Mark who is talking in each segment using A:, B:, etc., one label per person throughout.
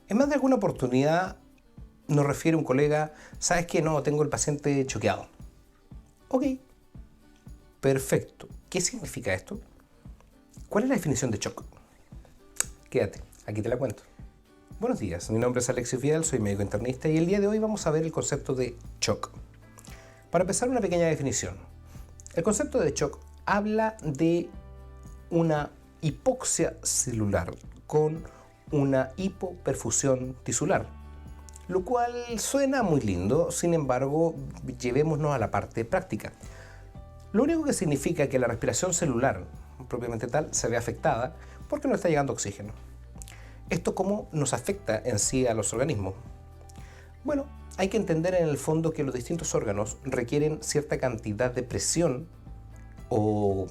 A: En más de alguna oportunidad nos refiere un colega, ¿sabes qué? No, tengo el paciente choqueado. Ok, perfecto. ¿Qué significa esto? ¿Cuál es la definición de shock? Quédate, aquí te la cuento. Buenos días, mi nombre es Alexis Vidal, soy médico internista y el día de hoy vamos a ver el concepto de shock. Para empezar, una pequeña definición. El concepto de shock habla de una hipoxia celular con una hipoperfusión tisular, lo cual suena muy lindo, sin embargo, llevémonos a la parte práctica. Lo único que significa que la respiración celular, propiamente tal, se ve afectada porque no está llegando oxígeno. ¿Esto cómo nos afecta en sí a los organismos? Bueno, hay que entender en el fondo que los distintos órganos requieren cierta cantidad de presión o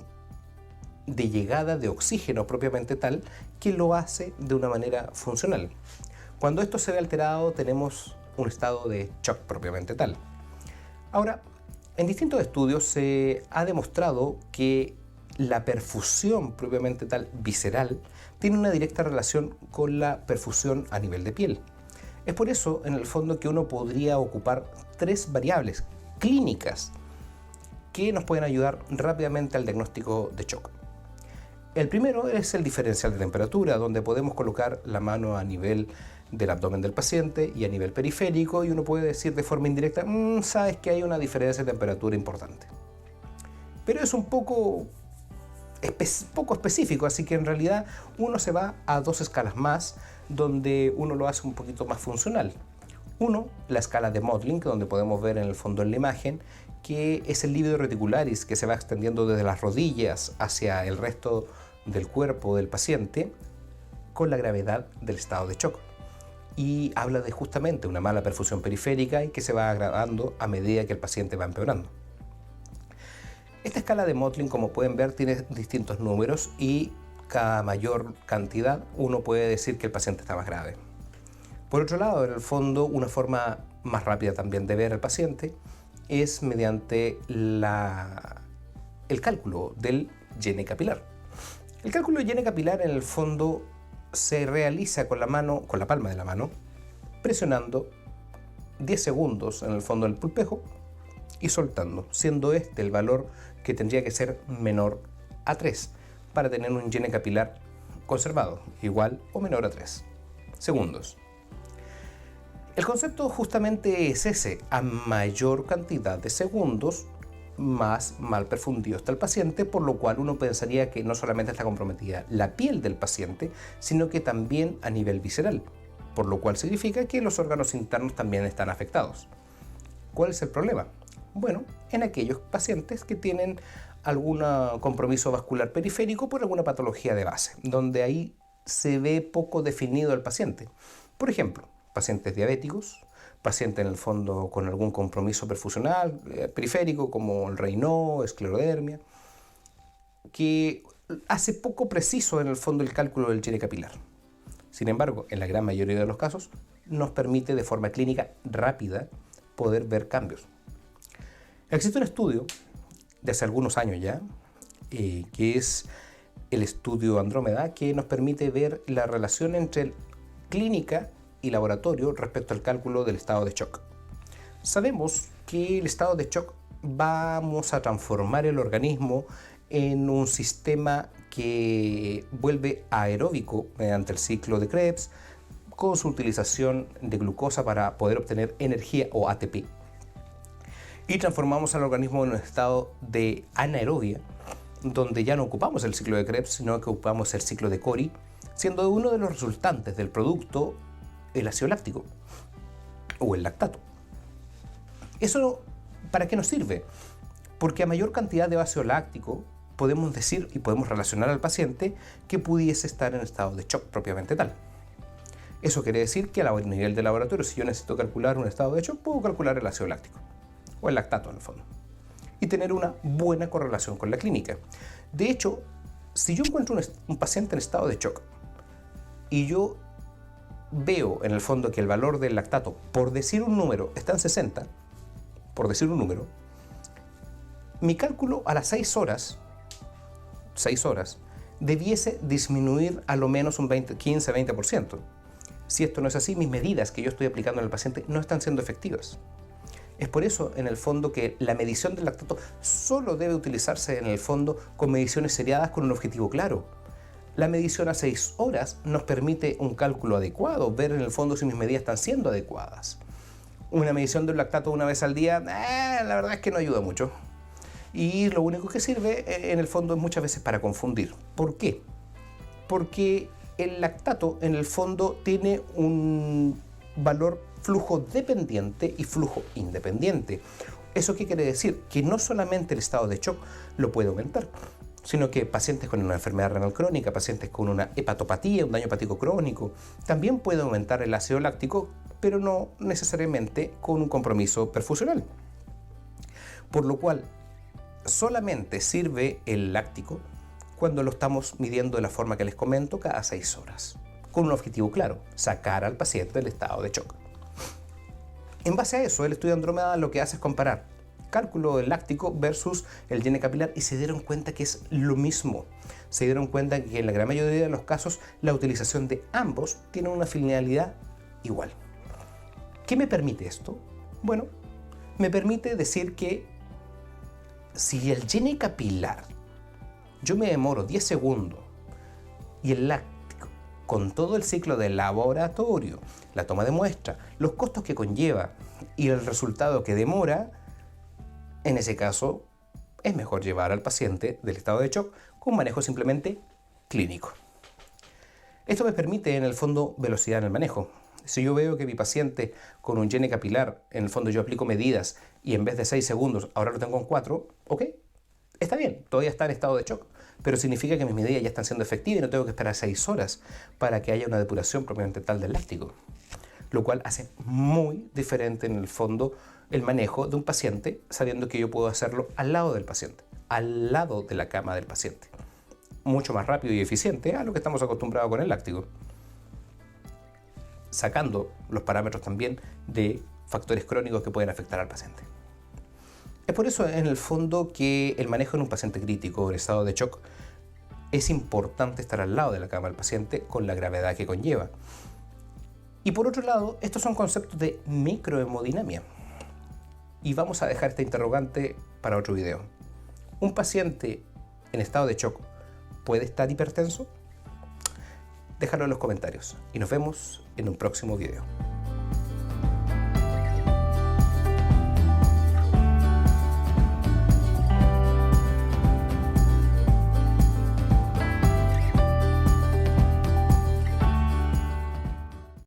A: de llegada de oxígeno propiamente tal que lo hace de una manera funcional. Cuando esto se ve alterado tenemos un estado de shock propiamente tal. Ahora, en distintos estudios se ha demostrado que la perfusión propiamente tal visceral tiene una directa relación con la perfusión a nivel de piel. Es por eso, en el fondo, que uno podría ocupar tres variables clínicas que nos pueden ayudar rápidamente al diagnóstico de shock. El primero es el diferencial de temperatura, donde podemos colocar la mano a nivel del abdomen del paciente y a nivel periférico y uno puede decir de forma indirecta, sabes que hay una diferencia de temperatura importante. Pero es un poco específico, así que en realidad uno se va a dos escalas más, donde uno lo hace un poquito más funcional. Uno, la escala de Mottling, donde podemos ver en el fondo en la imagen que es el líquido reticularis que se va extendiendo desde las rodillas hacia el resto del cuerpo del paciente con la gravedad del estado de shock. Y habla de justamente una mala perfusión periférica y que se va agravando a medida que el paciente va empeorando. Esta escala de Mottling, como pueden ver, tiene distintos números y cada mayor cantidad uno puede decir que el paciente está más grave. Por otro lado, en el fondo, una forma más rápida también de ver al paciente es mediante el cálculo del llene capilar. El cálculo del llene capilar en el fondo se realiza con la palma de la mano, presionando 10 segundos en el fondo del pulpejo y soltando, siendo este el valor que tendría que ser menor a 3 para tener un llene capilar conservado, igual o menor a 3 segundos. El concepto justamente es ese: a mayor cantidad de segundos, más mal perfundido está el paciente, por lo cual uno pensaría que no solamente está comprometida la piel del paciente, sino que también a nivel visceral, por lo cual significa que los órganos internos también están afectados. ¿Cuál es el problema? Bueno, en aquellos pacientes que tienen algún compromiso vascular periférico por alguna patología de base, donde ahí se ve poco definido el paciente. Por ejemplo, pacientes diabéticos, pacientes en el fondo con algún compromiso perfusional periférico como el Raynaud, esclerodermia, que hace poco preciso en el fondo el cálculo del llene capilar. Sin embargo, en la gran mayoría de los casos, nos permite de forma clínica rápida poder ver cambios. Existe un estudio de hace algunos años ya, que es el estudio Andrómeda, que nos permite ver la relación entre clínica y laboratorio respecto al cálculo del estado de shock. Sabemos que el estado de shock vamos a transformar el organismo en un sistema que vuelve aeróbico mediante el ciclo de Krebs, con su utilización de glucosa para poder obtener energía o ATP. Y transformamos al organismo en un estado de anaerobia, donde ya no ocupamos el ciclo de Krebs, sino que ocupamos el ciclo de Cori, siendo uno de los resultantes del producto el ácido láctico o el lactato. ¿Eso para qué nos sirve? Porque a mayor cantidad de ácido láctico podemos decir y podemos relacionar al paciente que pudiese estar en estado de shock propiamente tal. Eso quiere decir que a nivel de laboratorio, si yo necesito calcular un estado de shock, puedo calcular el ácido láctico o el lactato en el fondo y tener una buena correlación con la clínica. De hecho, si yo encuentro un paciente en estado de shock y yo veo en el fondo que el valor del lactato, por decir un número, está en 60, por decir un número, mi cálculo a las 6 horas debiese disminuir a lo menos un 15-20%. Si esto no es así, mis medidas que yo estoy aplicando en el paciente no están siendo efectivas. Es por eso, en el fondo, que la medición del lactato solo debe utilizarse, en el fondo, con mediciones seriadas con un objetivo claro. La medición a 6 horas nos permite un cálculo adecuado, ver en el fondo si mis medidas están siendo adecuadas. Una medición del lactato una vez al día, la verdad es que no ayuda mucho. Y lo único que sirve, en el fondo, es muchas veces para confundir. ¿Por qué? Porque el lactato, en el fondo, tiene un valor flujo dependiente y flujo independiente. ¿Eso qué quiere decir? Que no solamente el estado de shock lo puede aumentar, sino que pacientes con una enfermedad renal crónica, pacientes con una hepatopatía, un daño hepático crónico, también puede aumentar el ácido láctico, pero no necesariamente con un compromiso perfusional. Por lo cual, solamente sirve el láctico cuando lo estamos midiendo de la forma que les comento, cada 6 horas, con un objetivo claro: sacar al paciente del estado de shock. En base a eso, el estudio Andrómeda lo que hace es comparar cálculo del láctico versus el llene capilar, y se dieron cuenta que es lo mismo. Se dieron cuenta que en la gran mayoría de los casos la utilización de ambos tiene una finalidad igual. ¿Qué me permite esto? Bueno, me permite decir que si el llene capilar yo me demoro 10 segundos y el láctico, con todo el ciclo del laboratorio, la toma de muestra, los costos que conlleva y el resultado que demora, en ese caso es mejor llevar al paciente del estado de shock con manejo simplemente clínico. Esto me permite, en el fondo, velocidad en el manejo. Si yo veo que mi paciente con un llene capilar, en el fondo yo aplico medidas y en vez de 6 segundos ahora lo tengo en 4, ok, está bien, todavía está en estado de shock, pero significa que mis medidas ya están siendo efectivas y no tengo que esperar 6 horas para que haya una depuración propiamente tal del láctico. Lo cual hace muy diferente, en el fondo, el manejo de un paciente, sabiendo que yo puedo hacerlo al lado del paciente, al lado de la cama del paciente. Mucho más rápido y eficiente a lo que estamos acostumbrados con el láctico. Sacando los parámetros también de factores crónicos que pueden afectar al paciente. Es por eso, en el fondo, que el manejo en un paciente crítico en estado de shock es importante estar al lado de la cama del paciente con la gravedad que conlleva. Y por otro lado, estos son conceptos de microhemodinamia. Y vamos a dejar esta interrogante para otro video. ¿Un paciente en estado de shock puede estar hipertenso? Déjalo en los comentarios y nos vemos en un próximo video.